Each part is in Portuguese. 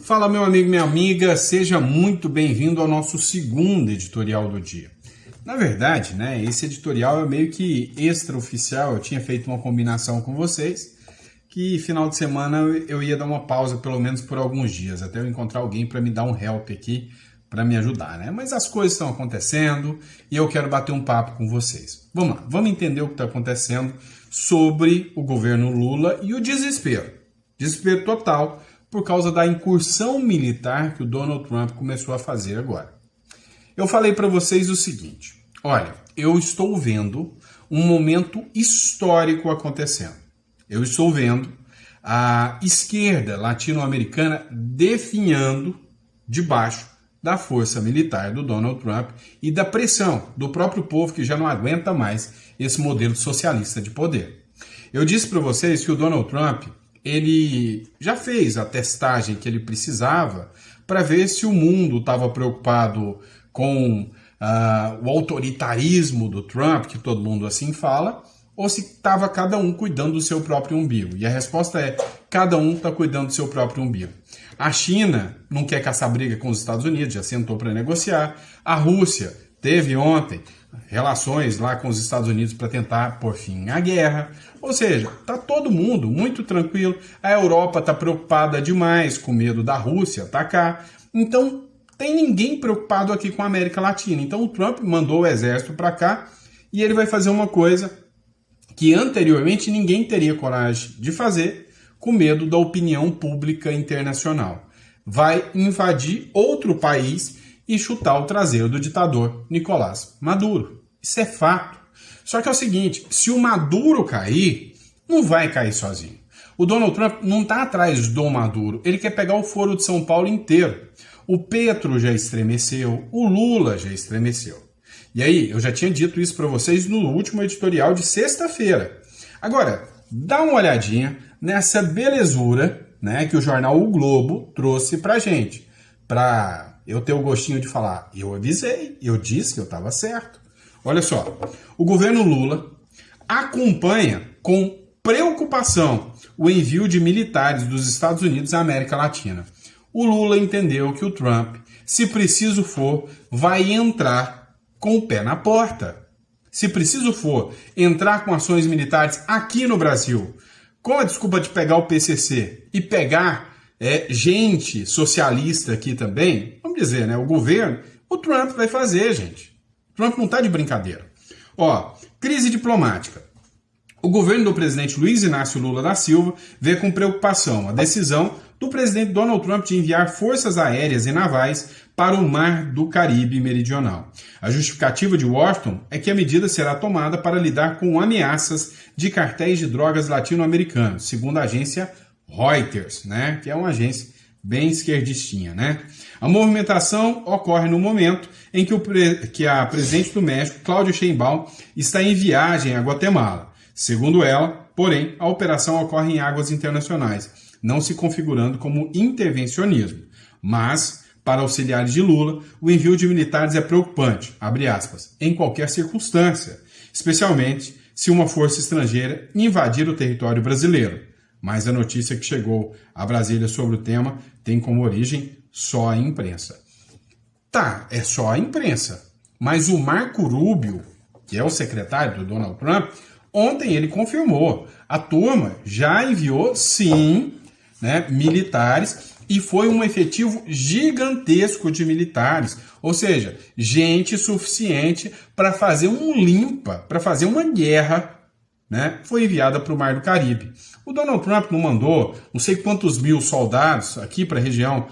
Fala, meu amigo, minha amiga, seja muito bem-vindo ao nosso segundo editorial do dia. Na verdade, né, esse editorial é meio que extraoficial. Eu tinha feito uma combinação com vocês que final de semana eu ia dar uma pausa pelo menos por alguns dias, até eu encontrar alguém para me dar um help aqui, para me ajudar, né? Mas as coisas estão acontecendo e eu quero bater um papo com vocês. Vamos lá, vamos entender o que está acontecendo sobre o governo Lula e o desespero. Desespero total por causa da incursão militar que o Donald Trump começou a fazer agora. Eu falei para vocês o seguinte: olha, eu estou vendo um momento histórico acontecendo. Eu estou vendo a esquerda latino-americana definhando debaixo da força militar do Donald Trump e da pressão do próprio povo que já não aguenta mais esse modelo socialista de poder. Eu disse para vocês que o Donald Trump, ele já fez a testagem que ele precisava para ver se o mundo estava preocupado com o autoritarismo do Trump, que todo mundo assim fala, ou se estava cada um cuidando do seu próprio umbigo. E a resposta é: cada um está cuidando do seu próprio umbigo. A China não quer caçar briga com os Estados Unidos, já sentou para negociar. A Rússia teve ontem relações lá com os Estados Unidos para tentar pôr fim à guerra. Ou seja, está todo mundo muito tranquilo. A Europa está preocupada demais, com medo da Rússia atacar. Então, tem ninguém preocupado aqui com a América Latina. Então, o Trump mandou o exército para cá e ele vai fazer uma coisa que anteriormente ninguém teria coragem de fazer, com medo da opinião pública internacional. Vai invadir outro país e chutar o traseiro do ditador Nicolás Maduro. Isso é fato. Só que é o seguinte: se o Maduro cair, não vai cair sozinho. O Donald Trump não está atrás do Maduro, ele quer pegar o Foro de São Paulo inteiro. O Petro já estremeceu, o Lula já estremeceu. E aí, eu já tinha dito isso para vocês no último editorial de sexta-feira. Agora, dá uma olhadinha nessa belezura, né, que o jornal O Globo trouxe pra gente. Pra eu ter o gostinho de falar: eu avisei, eu disse que eu estava certo. Olha só, o governo Lula acompanha com preocupação o envio de militares dos Estados Unidos à América Latina. O Lula entendeu que o Trump, se preciso for, vai entrar com o pé na porta. Se preciso for, entrar com ações militares aqui no Brasil, com a desculpa de pegar o PCC e pegar gente socialista aqui também, vamos dizer, né, o governo, o Trump vai fazer, gente. O Trump não está de brincadeira. Ó, crise diplomática. O governo do presidente Luiz Inácio Lula da Silva vê com preocupação a decisão do presidente Donald Trump de enviar forças aéreas e navais para o Mar do Caribe Meridional. A justificativa de Washington é que a medida será tomada para lidar com ameaças de cartéis de drogas latino-americanos, segundo a agência Reuters, né, que é uma agência bem esquerdistinha, né? A movimentação ocorre no momento em que a presidente do México, Cláudia Sheinbaum, está em viagem a Guatemala. Segundo ela, porém, a operação ocorre em águas internacionais, não se configurando como intervencionismo. Mas, para auxiliares de Lula, o envio de militares é preocupante, abre aspas, em qualquer circunstância, especialmente se uma força estrangeira invadir o território brasileiro. Mas a notícia que chegou a Brasília sobre o tema tem como origem só a imprensa. Tá, é só a imprensa. Mas o Marco Rubio, que é o secretário do Donald Trump, ontem ele confirmou. A turma já enviou, sim, né, militares, e foi um efetivo gigantesco de militares. Ou seja, gente suficiente para fazer um limpa, para fazer uma guerra, né, foi enviada para o Mar do Caribe. O Donald Trump não mandou não sei quantos mil soldados aqui para a região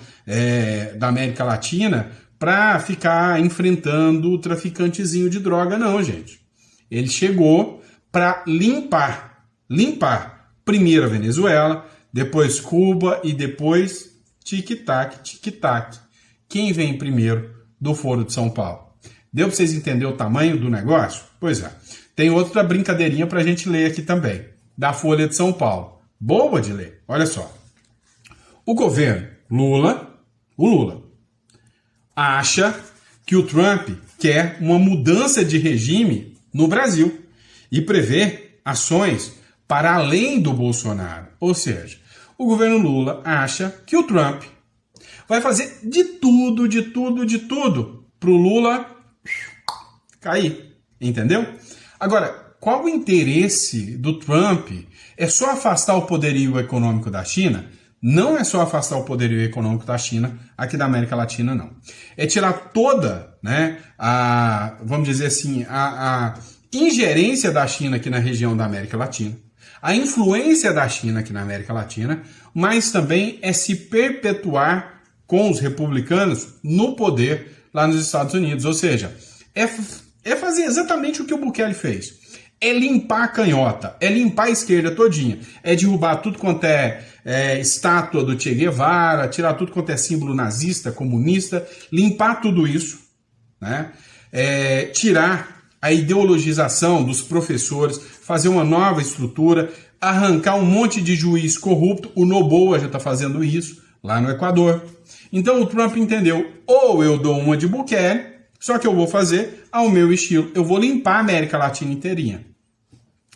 da América Latina para ficar enfrentando o traficantezinho de droga, não, gente. Ele chegou para limpar primeiro a Venezuela, depois Cuba e depois tic-tac, tic-tac. Quem vem primeiro do Foro de São Paulo? Deu para vocês entenderem o tamanho do negócio? Pois é. Tem outra brincadeirinha para a gente ler aqui também, da Folha de São Paulo. Boa de ler. Olha só. O governo o Lula, acha que o Trump quer uma mudança de regime no Brasil e prevê ações para além do Bolsonaro. Ou seja, o governo Lula acha que o Trump vai fazer de tudo para o Lula cair, entendeu? Agora, qual o interesse do Trump? É só afastar o poderio econômico da China? Não é só afastar o poderio econômico da China, aqui da América Latina, não. É tirar toda, né, vamos dizer assim, a ingerência da China aqui na região da América Latina, a influência da China aqui na América Latina, mas também é se perpetuar com os republicanos no poder lá nos Estados Unidos. Ou seja, é fazer exatamente o que o Bukele fez. É limpar a canhota, é limpar a esquerda todinha, é derrubar tudo quanto é estátua do Che Guevara, tirar tudo quanto é símbolo nazista, comunista, limpar tudo isso, né? Tirar a ideologização dos professores, fazer uma nova estrutura, arrancar um monte de juiz corrupto. O Noboa já está fazendo isso lá no Equador. Então o Trump entendeu, ou eu dou uma de Bukele, só que eu vou fazer ao meu estilo, eu vou limpar a América Latina inteirinha.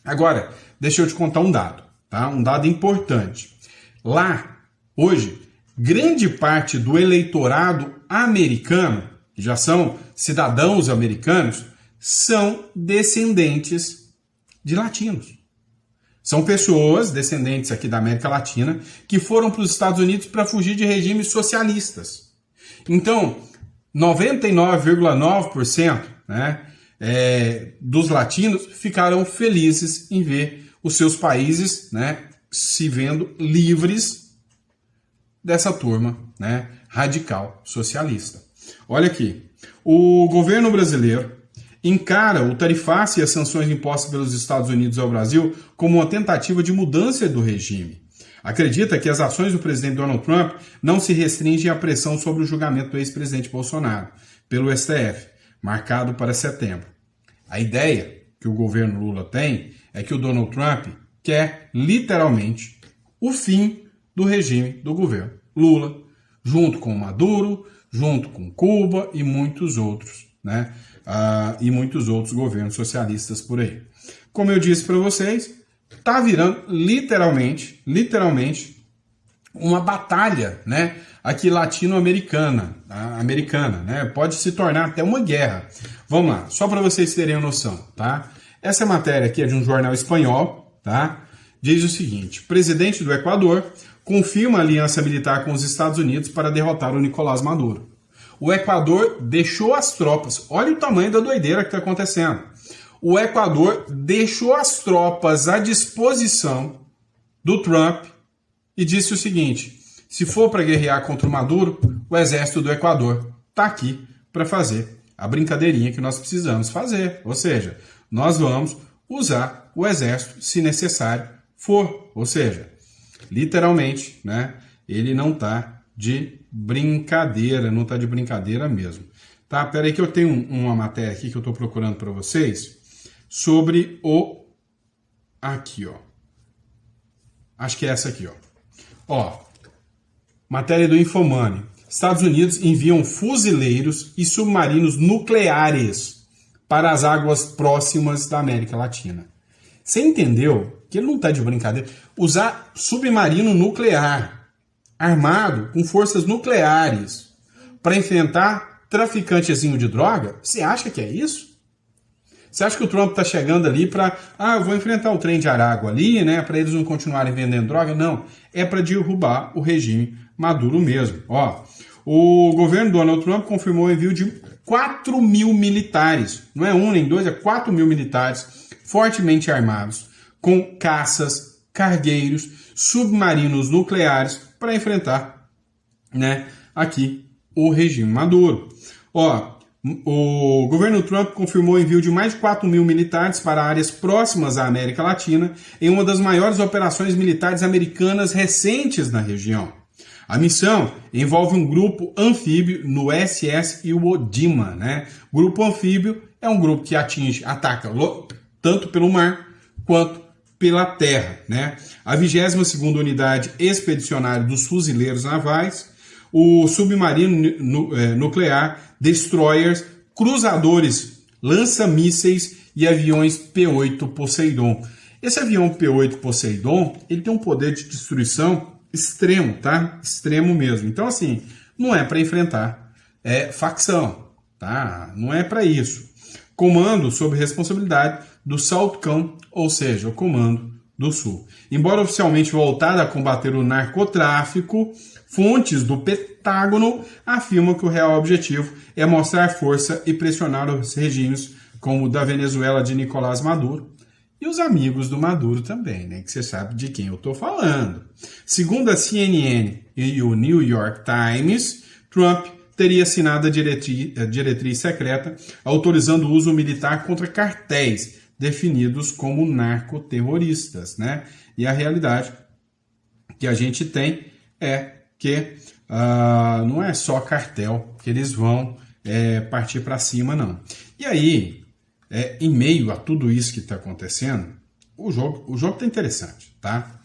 Agora, deixa eu te contar um dado, tá? Um dado importante. Lá, hoje, grande parte do eleitorado americano, que já são cidadãos americanos, são descendentes de latinos. São pessoas, descendentes aqui da América Latina, que foram para os Estados Unidos para fugir de regimes socialistas. Então, 99,9%, né, dos latinos ficaram felizes em ver os seus países, né, se vendo livres dessa turma, né, radical socialista. Olha aqui, o governo brasileiro encara o tarifaço e as sanções impostas pelos Estados Unidos ao Brasil como uma tentativa de mudança do regime. Acredita que as ações do presidente Donald Trump não se restringem à pressão sobre o julgamento do ex-presidente Bolsonaro pelo STF, marcado para setembro. A ideia que o governo Lula tem é que o Donald Trump quer, literalmente, o fim do regime do governo Lula, junto com Maduro, junto com Cuba e muitos outros, né? E muitos outros governos socialistas por aí. Como eu disse para vocês, está virando literalmente uma batalha, né, aqui latino-americana, né? Pode se tornar até uma guerra. Vamos lá, só para vocês terem uma noção, tá? Essa matéria aqui é de um jornal espanhol, tá? Diz o seguinte: presidente do Equador confirma aliança militar com os Estados Unidos para derrotar o Nicolás Maduro. O Equador deixou as tropas, olha o tamanho da doideira que está acontecendo. O Equador deixou as tropas à disposição do Trump e disse o seguinte: se for para guerrear contra o Maduro, o exército do Equador está aqui para fazer a brincadeirinha que nós precisamos fazer. Ou seja, nós vamos usar o exército se necessário for. Ou seja, literalmente, né, ele não está de brincadeira, não está de brincadeira mesmo. Tá, peraí que eu tenho uma matéria aqui que eu estou procurando para vocês sobre o... Aqui, ó. Acho que é essa aqui, ó. Ó, matéria do Infomoney. Estados Unidos enviam fuzileiros e submarinos nucleares para as águas próximas da América Latina. Você entendeu que ele não está de brincadeira? Usar submarino nuclear armado com forças nucleares para enfrentar traficantezinho de droga? Você acha que é isso? Você acha que o Trump está chegando ali para... eu vou enfrentar o trem de Aragua ali, né, para eles não continuarem vendendo droga? Não, é para derrubar o regime Maduro mesmo. Ó, o governo Donald Trump confirmou o envio de 4 mil militares, não é um nem dois, é 4 mil militares fortemente armados, com caças, cargueiros, submarinos nucleares para enfrentar, né, aqui o regime Maduro. Ó, o governo Trump confirmou o envio de mais de 4 mil militares para áreas próximas à América Latina em uma das maiores operações militares americanas recentes na região. A missão envolve um grupo anfíbio no SS Iwo Jima, né? O grupo anfíbio é um grupo que ataca tanto pelo mar quanto pela terra, né? A 22ª Unidade Expedicionária dos Fuzileiros Navais, o submarino nuclear, destroyers, cruzadores, lança-mísseis e aviões P-8 Poseidon. Esse avião P-8 Poseidon, ele tem um poder de destruição extremo, tá? Extremo mesmo. Então, assim, não é para enfrentar facção, tá? Não é para isso. Comando sob responsabilidade do SOUTHCOM, ou seja, o Comando do Sul. Embora oficialmente voltada a combater o narcotráfico, fontes do Pentágono afirmam que o real objetivo é mostrar força e pressionar os regimes como o da Venezuela de Nicolás Maduro e os amigos do Maduro também, né? Que você sabe de quem eu estou falando. Segundo a CNN e o New York Times, Trump teria assinado a diretriz secreta autorizando o uso militar contra cartéis definidos como narcoterroristas, né? E a realidade que a gente tem é que não é só cartel que eles vão partir para cima, não. E aí, em meio a tudo isso que está acontecendo, o jogo está interessante, tá?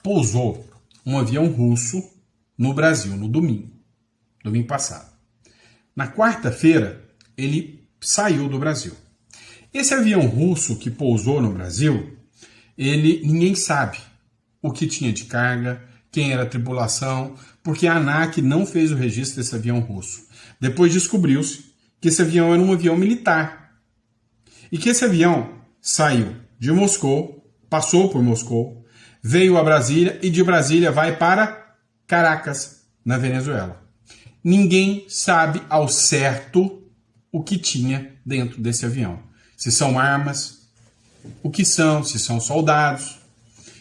Pousou um avião russo no Brasil no domingo passado. Na quarta-feira, ele saiu do Brasil. Esse avião russo que pousou no Brasil, ninguém sabe o que tinha de carga, quem era a tripulação, porque a ANAC não fez o registro desse avião russo. Depois descobriu-se que esse avião era um avião militar. E que esse avião saiu de Moscou, passou por Moscou, veio a Brasília e de Brasília vai para Caracas, na Venezuela. Ninguém sabe ao certo o que tinha dentro desse avião. Se são armas, o que são, se são soldados,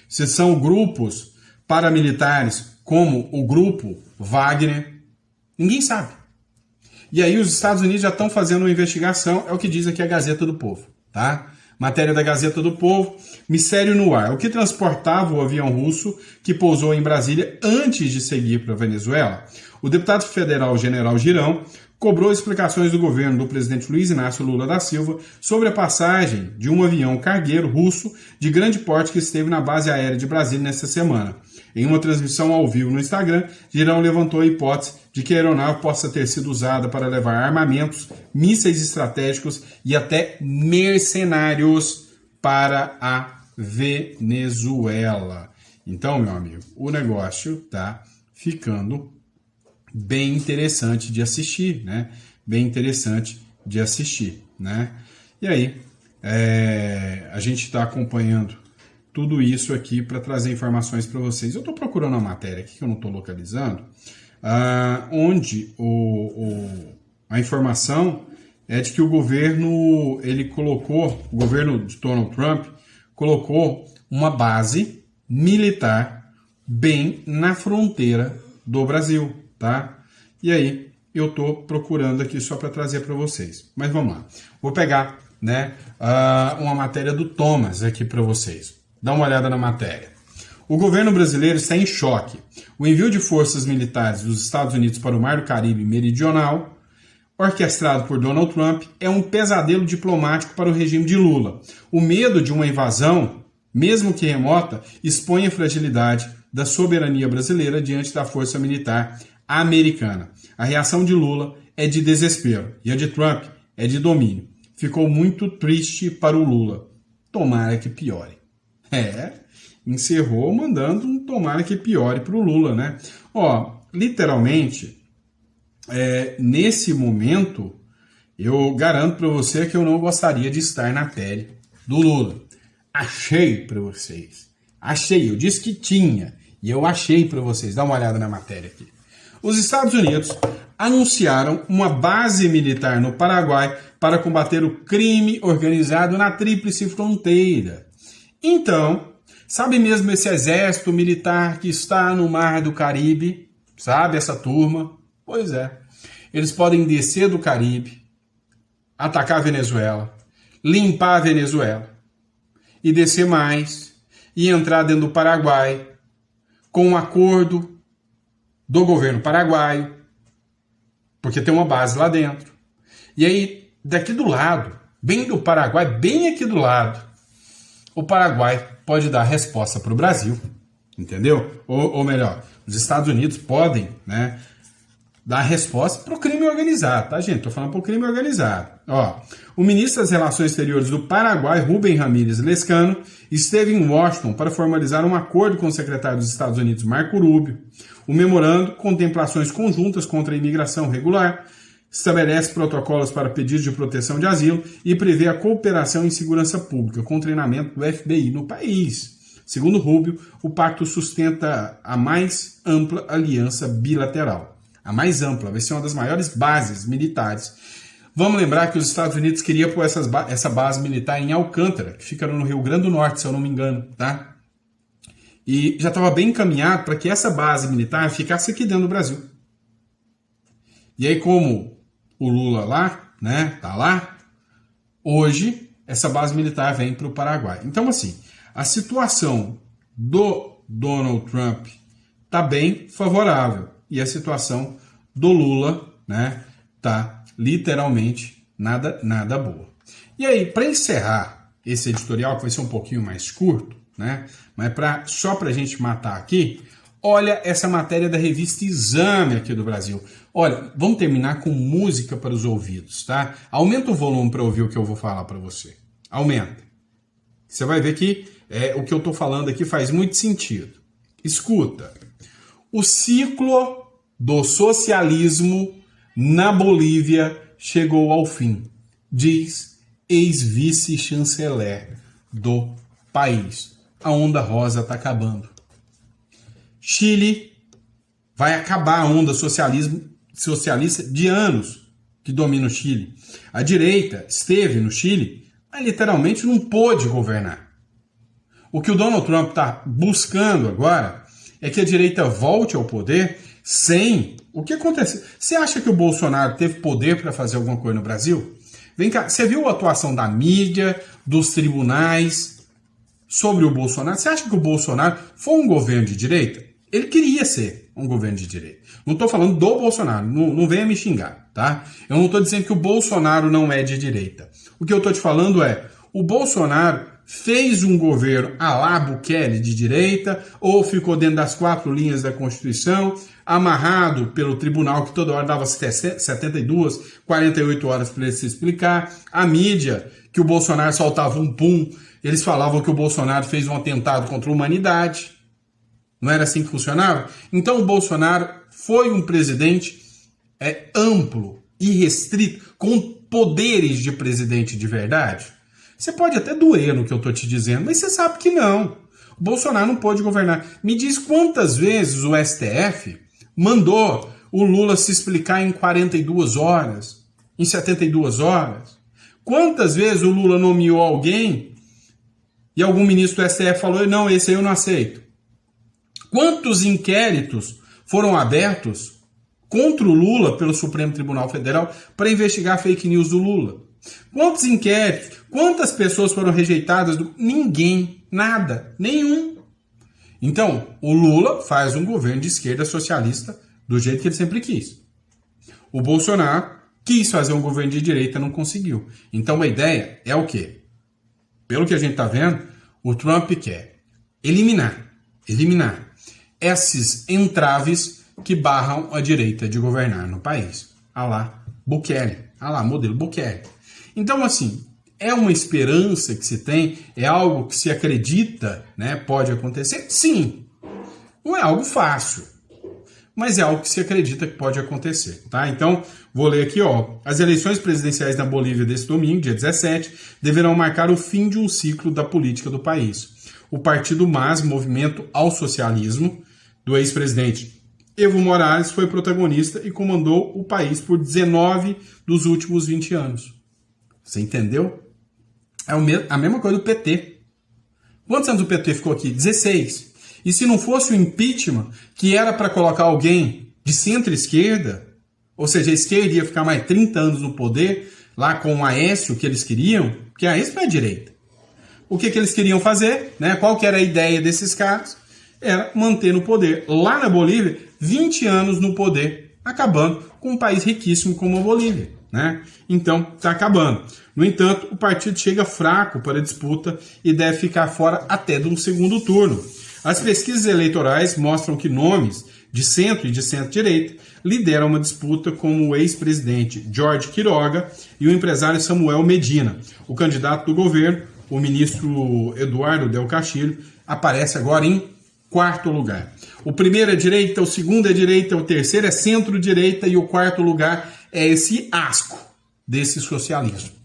se são grupos paramilitares como o grupo Wagner, ninguém sabe. E aí os Estados Unidos já estão fazendo uma investigação, é o que diz aqui a Gazeta do Povo, tá? Matéria da Gazeta do Povo, mistério no ar. O que transportava o avião russo que pousou em Brasília antes de seguir para a Venezuela? O deputado federal General Girão cobrou explicações do governo do presidente Luiz Inácio Lula da Silva sobre a passagem de um avião cargueiro russo de grande porte que esteve na base aérea de Brasília nesta semana. Em uma transmissão ao vivo no Instagram, Girão levantou a hipótese de que a aeronave possa ter sido usada para levar armamentos, mísseis estratégicos e até mercenários para a Venezuela. Então, meu amigo, o negócio está ficando bem interessante de assistir, né? Bem interessante de assistir, né? E aí, a gente está acompanhando tudo isso aqui para trazer informações para vocês. Eu estou procurando uma matéria aqui que eu não estou localizando, onde a informação é de que o governo, o governo de Donald Trump colocou uma base militar bem na fronteira do Brasil, tá? E aí eu estou procurando aqui só para trazer para vocês. Mas vamos lá. Vou pegar, né, uma matéria do Thomas aqui para vocês. Dá uma olhada na matéria. O governo brasileiro está em choque. O envio de forças militares dos Estados Unidos para o Mar do Caribe Meridional, orquestrado por Donald Trump, é um pesadelo diplomático para o regime de Lula. O medo de uma invasão, mesmo que remota, expõe a fragilidade da soberania brasileira diante da força militar americana. A reação de Lula é de desespero e a de Trump é de domínio. Ficou muito triste para o Lula. Tomara que piore. Encerrou mandando um tomara que piore para o Lula, né? Literalmente, nesse momento, eu garanto para você que eu não gostaria de estar na pele do Lula. Achei para vocês. Eu disse que tinha. E eu achei para vocês. Dá uma olhada na matéria aqui. Os Estados Unidos anunciaram uma base militar no Paraguai para combater o crime organizado na Tríplice Fronteira. Então, sabe mesmo esse exército militar que está no Mar do Caribe? Sabe essa turma? Pois é. Eles podem descer do Caribe, atacar a Venezuela, limpar a Venezuela e descer mais e entrar dentro do Paraguai com um acordo do governo paraguaio, porque tem uma base lá dentro. E aí, daqui do lado, bem do Paraguai, bem aqui do lado, o Paraguai pode dar resposta para o Brasil, entendeu? Ou melhor, os Estados Unidos podem, né, dar resposta para o crime organizado, tá, gente? Estou falando para o crime organizado. O ministro das Relações Exteriores do Paraguai, Rubem Ramírez Lescano, esteve em Washington para formalizar um acordo com o secretário dos Estados Unidos, Marco Rubio. O memorando, contemplações conjuntas contra a imigração regular, estabelece protocolos para pedidos de proteção de asilo e prevê a cooperação em segurança pública, com treinamento do FBI no país. Segundo Rubio, o pacto sustenta a mais ampla aliança bilateral. A mais ampla, vai ser uma das maiores bases militares. Vamos lembrar que os Estados Unidos queriam pôr essa base militar em Alcântara, que fica no Rio Grande do Norte, se eu não me engano, tá? E já estava bem encaminhado para que essa base militar ficasse aqui dentro do Brasil. E aí, como o Lula lá, né, tá lá, hoje essa base militar vem para o Paraguai. Então, assim, a situação do Donald Trump tá bem favorável e a situação do Lula, né, tá literalmente nada boa. E aí, para encerrar esse editorial, que vai ser um pouquinho mais curto, né, mas só para a gente matar aqui, olha essa matéria da revista Exame aqui do Brasil. Olha, vamos terminar com música para os ouvidos, tá? Aumenta o volume para ouvir o que eu vou falar para você. Aumenta. Você vai ver que o que eu estou falando aqui faz muito sentido. Escuta. O ciclo do socialismo na Bolívia chegou ao fim, diz ex-vice-chanceler do país. A onda rosa está acabando. Chile vai acabar a onda socialista de anos que domina o Chile. A direita esteve no Chile, mas literalmente não pôde governar. O que o Donald Trump está buscando agora é que a direita volte ao poder sem... O que aconteceu? Você acha que o Bolsonaro teve poder para fazer alguma coisa no Brasil? Vem cá, você viu a atuação da mídia, dos tribunais sobre o Bolsonaro? Você acha que o Bolsonaro foi um governo de direita? Ele queria ser um governo de direita. Não estou falando do Bolsonaro, não venha me xingar, tá? Eu não estou dizendo que o Bolsonaro não é de direita. O que eu estou te falando é, o Bolsonaro fez um governo à la Bukele de direita, ou ficou dentro das 4 linhas da Constituição, amarrado pelo tribunal que toda hora dava 72, 48 horas para ele se explicar, a mídia, que o Bolsonaro soltava um pum, eles falavam que o Bolsonaro fez um atentado contra a humanidade. Não era assim que funcionava? Então o Bolsonaro foi um presidente amplo, irrestrito, com poderes de presidente de verdade? Você pode até doer no que eu estou te dizendo, mas você sabe que não. O Bolsonaro não pôde governar. Me diz quantas vezes o STF mandou o Lula se explicar em 42 horas, em 72 horas? Quantas vezes o Lula nomeou alguém e algum ministro do STF falou, não, esse aí eu não aceito? Quantos inquéritos foram abertos contra o Lula pelo Supremo Tribunal Federal para investigar fake news do Lula? Quantos inquéritos? Quantas pessoas foram rejeitadas? Ninguém. Nada. Nenhum. Então, o Lula faz um governo de esquerda socialista do jeito que ele sempre quis. O Bolsonaro quis fazer um governo de direita, não conseguiu. Então, a ideia é o quê? Pelo que a gente está vendo, o Trump quer eliminar esses entraves que barram a direita de governar no país. A lá Bukele. A lá modelo Bukele. Então, assim, é uma esperança que se tem, é algo que se acredita, né, pode acontecer? Sim. Não é algo fácil, mas é algo que se acredita que pode acontecer, tá? Então, vou ler aqui, ó. As eleições presidenciais na Bolívia desse domingo, dia 17, deverão marcar o fim de um ciclo da política do país. O partido MAS, Movimento ao Socialismo, do ex-presidente Evo Morales, foi protagonista e comandou o país por 19 dos últimos 20 anos. Você entendeu? É a mesma coisa do PT. Quantos anos o PT ficou aqui? 16. E se não fosse o impeachment, que era para colocar alguém de centro-esquerda, ou seja, a esquerda ia ficar mais 30 anos no poder, lá com o Aécio, que eles queriam, porque a Aécio não é direita. O que eles queriam fazer, né? Qual que era a ideia desses caras? Era manter no poder. Lá na Bolívia, 20 anos no poder, acabando com um país riquíssimo como a Bolívia, né? Então, está acabando. No entanto, o partido chega fraco para a disputa e deve ficar fora até de um segundo turno. As pesquisas eleitorais mostram que nomes de centro e de centro-direita lideram uma disputa como o ex-presidente Jorge Quiroga e o empresário Samuel Medina. O candidato do governo, o ministro Eduardo Del Castillo, aparece agora em quarto lugar. O primeiro é direita, o segundo é direita, o terceiro é centro-direita e o quarto lugar é esse asco desse socialismo.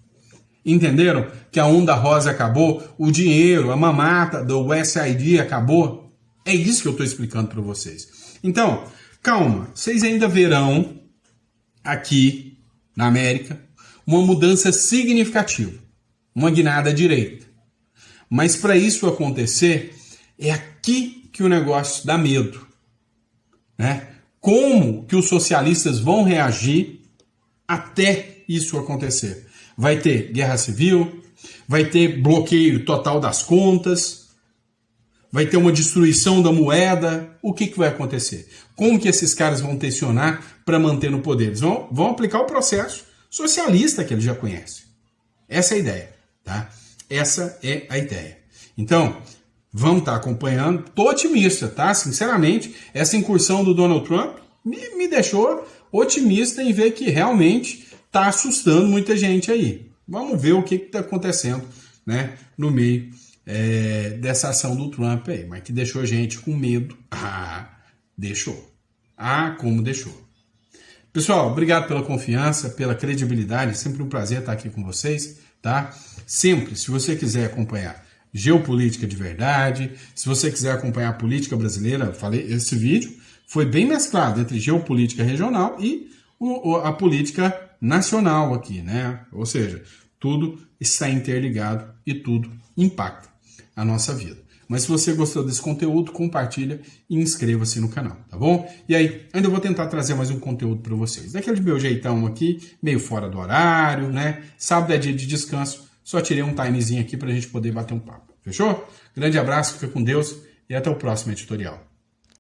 Entenderam que a onda rosa acabou, o dinheiro, a mamata do USAID acabou? É isso que eu estou explicando para vocês. Então, calma, vocês ainda verão aqui na América uma mudança significativa, uma guinada à direita. Mas para isso acontecer, é aqui que o negócio dá medo, né? Como que os socialistas vão reagir até isso acontecer? Vai ter guerra civil, vai ter bloqueio total das contas, vai ter uma destruição da moeda. O que vai acontecer? Como que esses caras vão tensionar para manter no poder? Eles vão aplicar o processo socialista que eles já conhecem. Essa é a ideia, tá? Essa é a ideia. Então, vamos estar acompanhando. Tô otimista, tá? Sinceramente, essa incursão do Donald Trump me deixou otimista em ver que realmente está assustando muita gente aí. Vamos ver o que está acontecendo, né, no meio dessa ação do Trump aí, mas que deixou gente com medo. Deixou. Como deixou. Pessoal, obrigado pela confiança, pela credibilidade, sempre um prazer estar aqui com vocês, tá? Sempre, se você quiser acompanhar geopolítica de verdade, se você quiser acompanhar a política brasileira, eu falei, esse vídeo foi bem mesclado entre geopolítica regional e a política nacional aqui, né? Ou seja, tudo está interligado e tudo impacta a nossa vida. Mas se você gostou desse conteúdo, compartilha e inscreva-se no canal, tá bom? E aí, ainda vou tentar trazer mais um conteúdo para vocês. Daquele meu jeitão aqui, meio fora do horário, né? Sábado é dia de descanso, só tirei um timezinho aqui para a gente poder bater um papo. Fechou? Grande abraço, fica com Deus e até o próximo editorial.